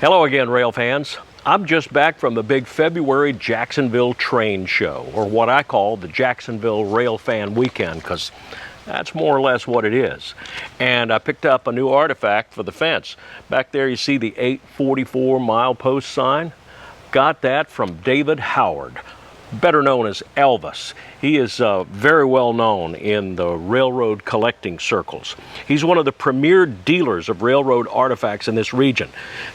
Hello again, rail fans. I'm just back from the big February Jacksonville train show, or what I call the Jacksonville Railfan weekend, because that's more or less what it is. And I picked up a new artifact for the fence. Back there you see the 844 milepost sign. Got that from David Howard, better known as Elvis. He is very well known in the railroad collecting circles. He's one of the premier dealers of railroad artifacts in this region.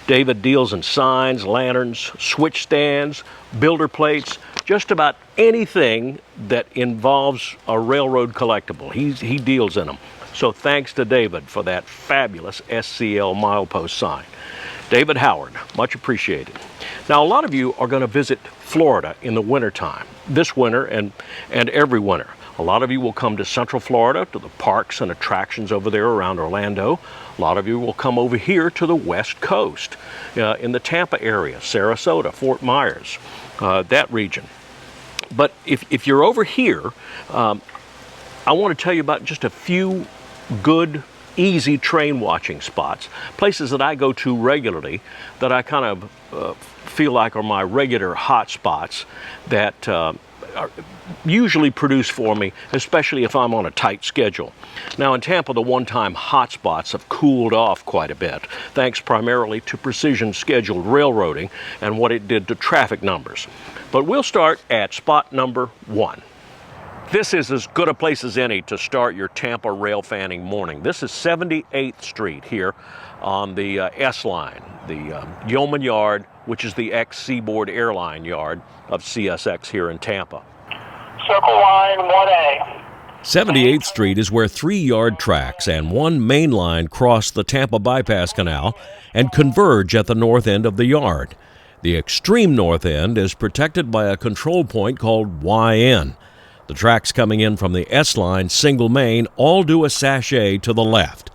David deals in signs, lanterns, switch stands, builder plates, just about anything that involves a railroad collectible. He deals in them. So thanks to David for that fabulous SCL milepost sign. David Howard, much appreciated. Now, a lot of you are going to visit Florida in the wintertime, this winter and every winter. A lot of you will come to Central Florida, to the parks and attractions over there around Orlando. A lot of you will come over here to the West Coast, in the Tampa area, Sarasota, Fort Myers, that region. But if you're over here, I want to tell you about just a few good, easy train watching spots, places that I go to regularly that I kind of feel like are my regular hot spots that are usually produced for me, especially if I'm on a tight schedule. Now in Tampa, the one-time hotspots have cooled off quite a bit, thanks primarily to precision scheduled railroading and what it did to traffic numbers. But we'll start at spot number 1. This is as good a place as any to start your Tampa rail fanning morning. This is 78th Street here on the S-Line, the Yeoman Yard, which is the ex-Seaboard Airline Yard of CSX here in Tampa. Circle line 1A. 78th Street is where 3 yard tracks and 1 main line cross the Tampa Bypass Canal and converge at the north end of the yard. The extreme north end is protected by a control point called YN. The tracks coming in from the S-Line single main all do a sachet to the left.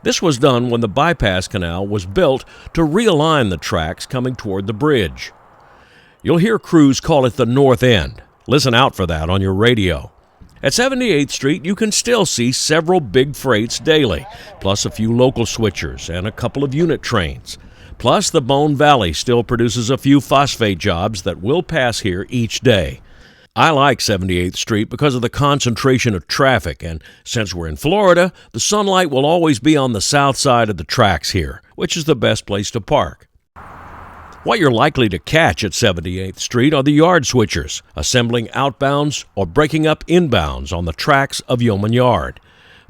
This was done when the bypass canal was built to realign the tracks coming toward the bridge. You'll hear crews call it the north end. Listen out for that on your radio. At 78th Street, you can still see several big freights daily, plus a few local switchers and a couple of unit trains. Plus, the Bone Valley still produces a few phosphate jobs that will pass here each day. I like 78th Street because of the concentration of traffic, and since we're in Florida, the sunlight will always be on the south side of the tracks here, which is the best place to park. What you're likely to catch at 78th Street are the yard switchers, assembling outbounds or breaking up inbounds on the tracks of Yeoman Yard.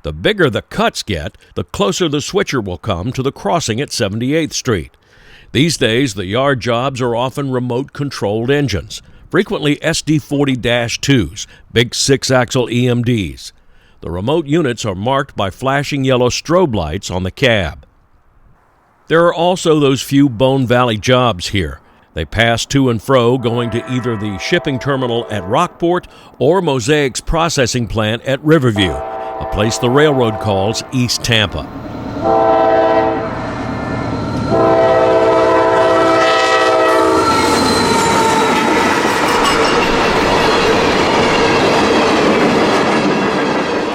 The bigger the cuts get, the closer the switcher will come to the crossing at 78th Street. These days, the yard jobs are often remote-controlled engines, frequently SD40-2s, big 6-axle EMDs. The remote units are marked by flashing yellow strobe lights on the cab. There are also those few Bone Valley jobs here. They pass to and fro going to either the shipping terminal at Rockport or Mosaic's processing plant at Riverview, a place the railroad calls East Tampa.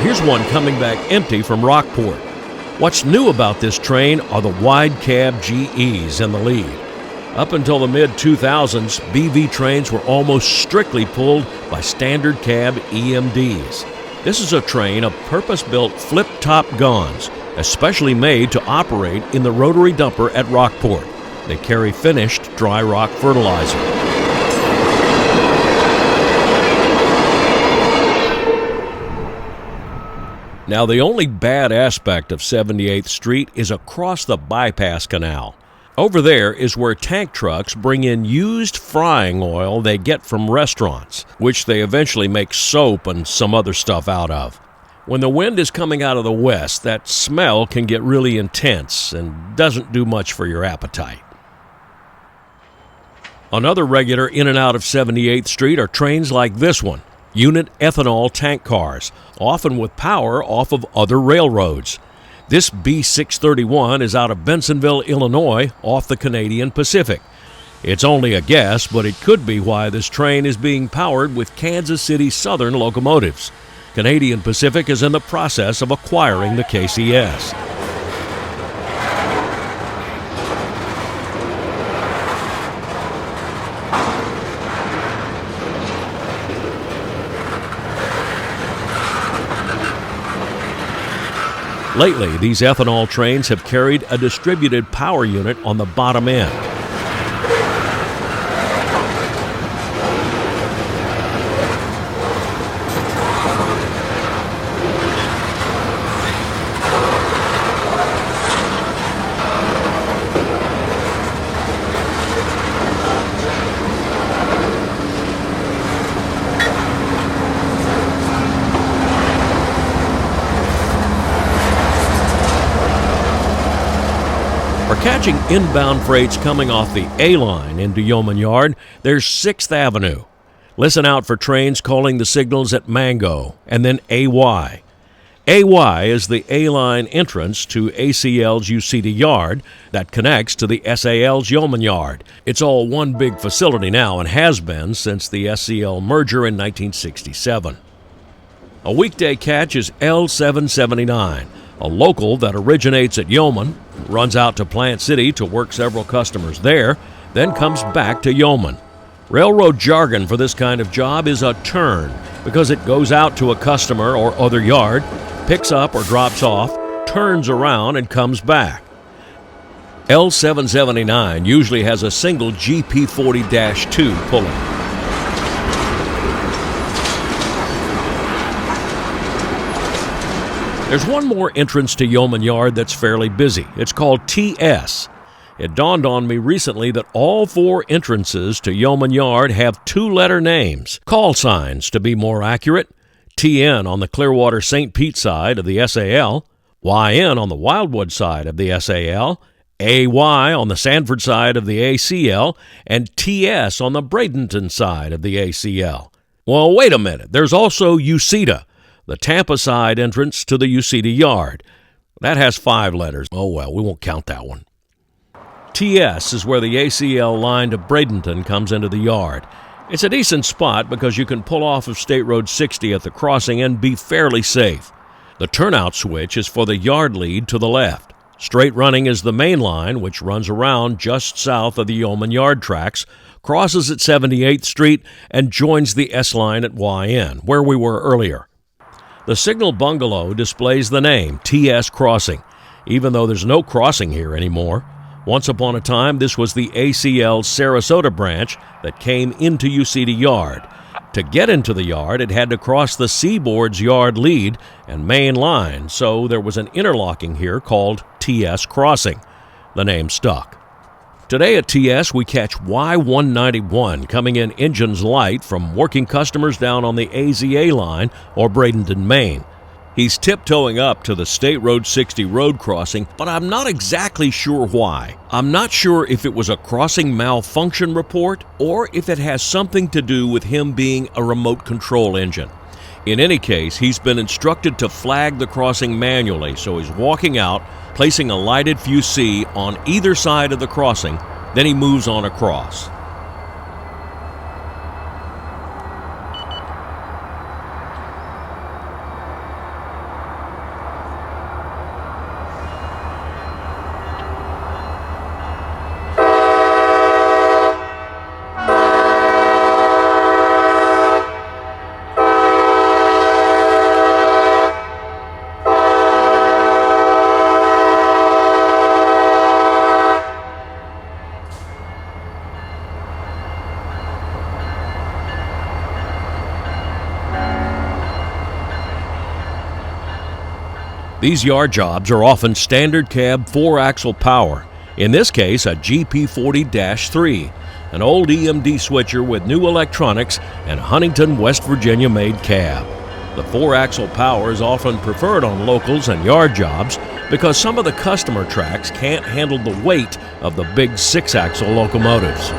Here's one coming back empty from Rockport. What's new about this train are the wide cab GEs in the lead. Up until the mid-2000s, BV trains were almost strictly pulled by standard cab EMDs. This is a train of purpose-built flip-top guns, especially made to operate in the rotary dumper at Rockport. They carry finished dry rock fertilizer. Now, the only bad aspect of 78th Street is across the bypass canal. Over there is where tank trucks bring in used frying oil they get from restaurants, which they eventually make soap and some other stuff out of. When the wind is coming out of the west, that smell can get really intense and doesn't do much for your appetite. Another regular in and out of 78th Street are trains like this one. Unit ethanol tank cars, often with power off of other railroads. This B631 is out of Bensenville, Illinois, off the Canadian Pacific. It's only a guess, but it could be why this train is being powered with Kansas City Southern locomotives. Canadian Pacific is in the process of acquiring the KCS. Lately, these ethanol trains have carried a distributed power unit on the bottom end. For catching inbound freights coming off the A-Line into Yeoman Yard, there's 6th Avenue. Listen out for trains calling the signals at Mango and then AY. AY is the A-Line entrance to ACL's UCD Yard that connects to the SAL's Yeoman Yard. It's all one big facility now and has been since the SCL merger in 1967. A weekday catch is L779, a local that originates at Yeoman, runs out to Plant City to work several customers there, then comes back to Yeoman. Railroad jargon for this kind of job is a turn because it goes out to a customer or other yard, picks up or drops off, turns around, and comes back. L779 usually has a single GP40-2 pulling. There's one more entrance to Yeoman Yard that's fairly busy. It's called TS. It dawned on me recently that all 4 entrances to Yeoman Yard have 2-letter names, call signs to be more accurate. TN on the Clearwater St. Pete side of the SAL, YN on the Wildwood side of the SAL, AY on the Sanford side of the ACL, and TS on the Bradenton side of the ACL. Well, wait a minute. There's also UCEDA, the Tampa side entrance to the UCD Yard. That has 5 letters. Oh well, we won't count that one. TS is where the ACL line to Bradenton comes into the yard. It's a decent spot because you can pull off of State Road 60 at the crossing and be fairly safe. The turnout switch is for the yard lead to the left. Straight running is the main line, which runs around just south of the Yeoman Yard tracks, crosses at 78th Street, and joins the S-Line at YN, where we were earlier. The signal bungalow displays the name TS Crossing, even though there's no crossing here anymore. Once upon a time, this was the ACL Sarasota branch that came into UCD Yard. To get into the yard, it had to cross the Seaboard's yard lead and main line, so there was an interlocking here called TS Crossing. The name stuck. Today at TS, we catch Y191 coming in engines light from working customers down on the AZA line or Bradenton, Maine. He's tiptoeing up to the State Road 60 road crossing, but I'm not exactly sure why. I'm not sure if it was a crossing malfunction report or if it has something to do with him being a remote control engine. In any case, he's been instructed to flag the crossing manually, so he's walking out, placing a lighted fuse C on either side of the crossing, then he moves on across. These yard jobs are often standard cab 4-axle power, in this case a GP40-3, an old EMD switcher with new electronics and Huntington, West Virginia made cab. The 4-axle power is often preferred on locals and yard jobs because some of the customer tracks can't handle the weight of the big 6-axle locomotives.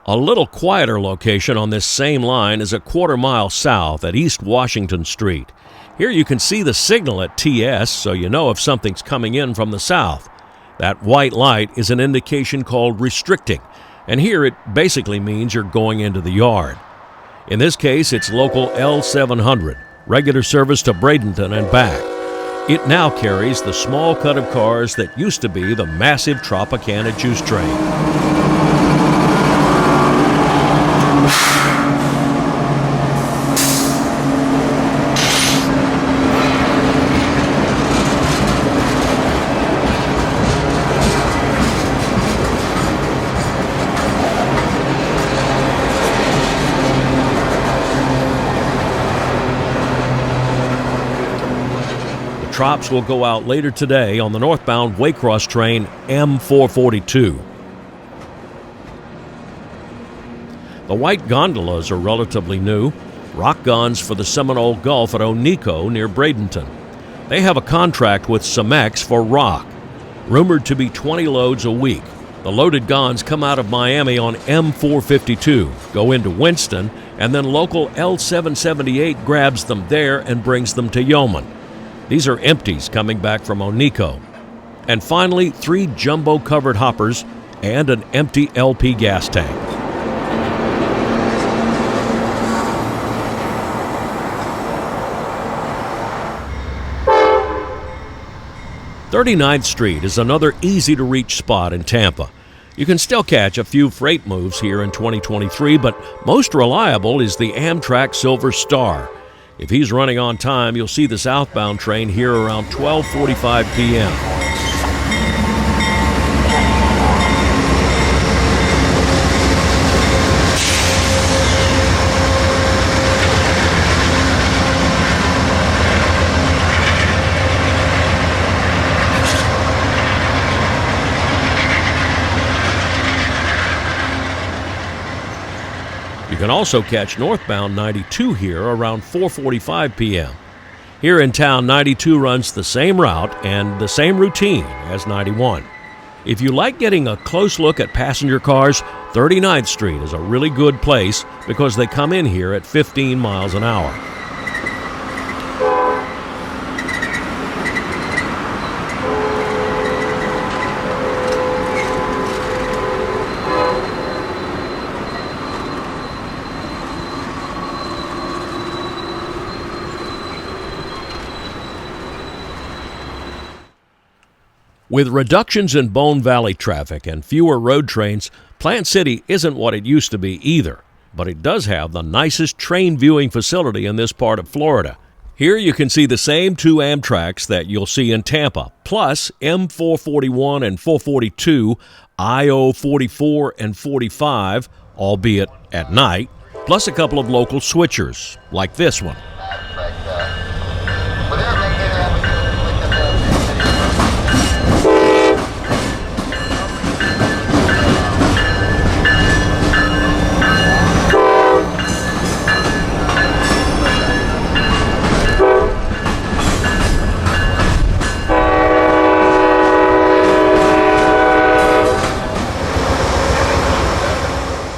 A little quieter location on this same line is a quarter-mile south at East Washington Street. Here you can see the signal at TS, so you know if something's coming in from the south. That white light is an indication called restricting, and here it basically means you're going into the yard. In this case, it's local L700, regular service to Bradenton and back. It now carries the small cut of cars that used to be the massive Tropicana juice train. Trops will go out later today on the northbound Waycross train M442. The white gondolas are relatively new, rock guns for the Seminole Gulf at Onico near Bradenton. They have a contract with Cemex for rock, rumored to be 20 loads a week. The loaded guns come out of Miami on M452, go into Winston, and then local L778 grabs them there and brings them to Yeoman. These are empties coming back from Onico. And finally, 3 jumbo-covered hoppers and an empty LP gas tank. "39th Street is another easy-to-reach spot in Tampa. You can still catch a few freight moves here in 2023, but most reliable is the Amtrak Silver Star. If he's running on time, you'll see the southbound train here around 12:45 p.m. You can also catch northbound 92 here around 4:45 p.m. Here in town, 92 runs the same route and the same routine as 91. If you like getting a close look at passenger cars, 39th Street is a really good place because they come in here at 15 miles an hour. With reductions in Bone Valley traffic and fewer road trains, Plant City isn't what it used to be either, but it does have the nicest train viewing facility in this part of Florida. Here you can see the same 2 Amtraks that you'll see in Tampa, plus M441 and 442, IO 44 and 45, albeit at night, plus a couple of local switchers, like this one.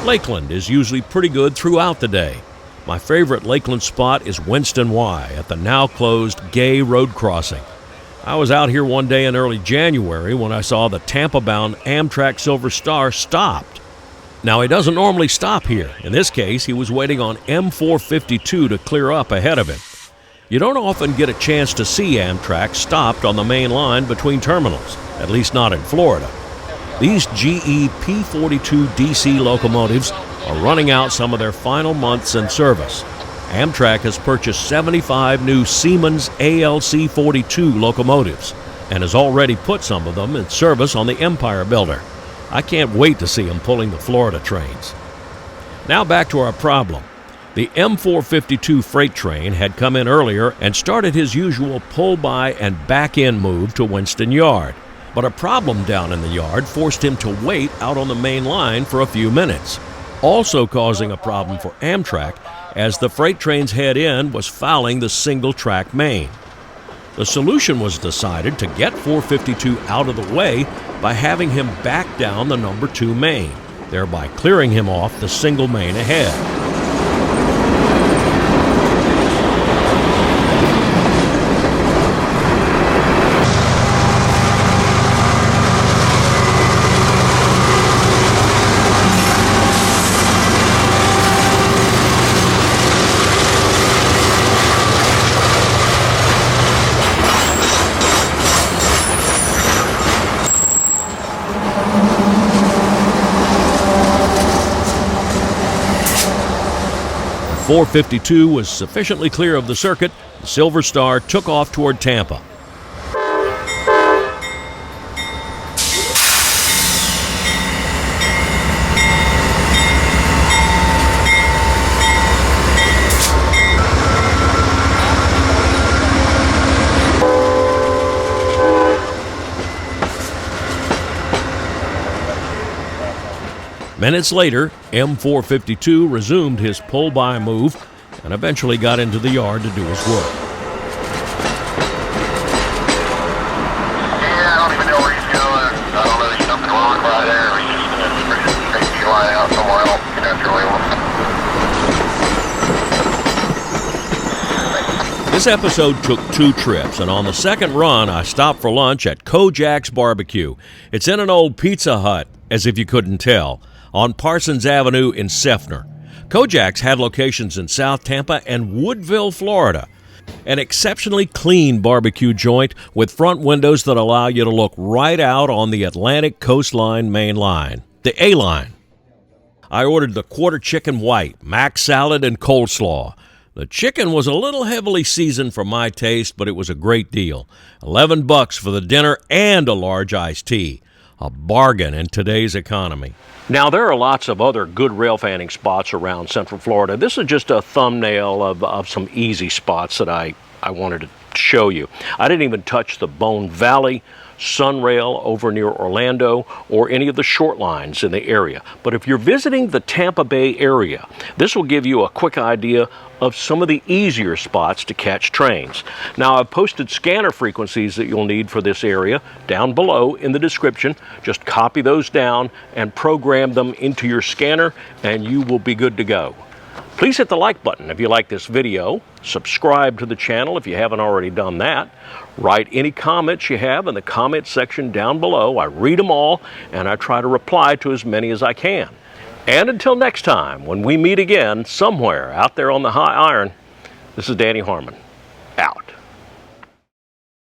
Lakeland is usually pretty good throughout the day. My favorite Lakeland spot is Winston Y at the now-closed Gay Road Crossing. I was out here one day in early January when I saw the Tampa-bound Amtrak Silver Star stopped. Now, he doesn't normally stop here. In this case, he was waiting on M452 to clear up ahead of him. You don't often get a chance to see Amtrak stopped on the main line between terminals, at least not in Florida. These GE P42 DC locomotives are running out some of their final months in service. Amtrak has purchased 75 new Siemens ALC 42 locomotives and has already put some of them in service on the Empire Builder. I can't wait to see them pulling the Florida trains. Now back to our problem. The M452 freight train had come in earlier and started his usual pull-by and back-in move to Winston Yard. But a problem down in the yard forced him to wait out on the main line for a few minutes, also causing a problem for Amtrak as the freight train's head end was fouling the single-track main. The solution was decided to get 452 out of the way by having him back down the number 2 main, thereby clearing him off the single main ahead. 452 was sufficiently clear of the circuit. The Silver Star took off toward Tampa. Minutes later, M452 resumed his pull-by move and eventually got into the yard to do his work. Yeah, I don't even know where he's going. I don't know, there's something wrong right there. He's just going to take the line out somewhere else. This episode took 2 trips, and on the second run, I stopped for lunch at Kojak's Barbecue. It's in an old Pizza Hut, as if you couldn't tell, on Parsons Avenue in Seffner. Kojak's had locations in South Tampa and Woodville, Florida. An exceptionally clean barbecue joint with front windows that allow you to look right out on the Atlantic Coastline main line, the A-Line. I ordered the quarter chicken white, mac salad, and coleslaw. The chicken was a little heavily seasoned for my taste, but it was a great deal. $11 for the dinner and a large iced tea. A bargain in today's economy. Now, there are lots of other good rail fanning spots around Central Florida. This is just a thumbnail of some easy spots that I wanted to show you. I didn't even touch the Bone Valley, Sunrail over near Orlando, or any of the short lines in the area. But if you're visiting the Tampa Bay area, this will give you a quick idea of some of the easier spots to catch trains. Now, I've posted scanner frequencies that you'll need for this area down below in the description. Just copy those down and program them into your scanner, and you will be good to go. Please hit the like button if you like this video. Subscribe to the channel if you haven't already done that. Write any comments you have in the comment section down below. I read them all, and I try to reply to as many as I can. And until next time, when we meet again somewhere out there on the high iron, this is Danny Harmon.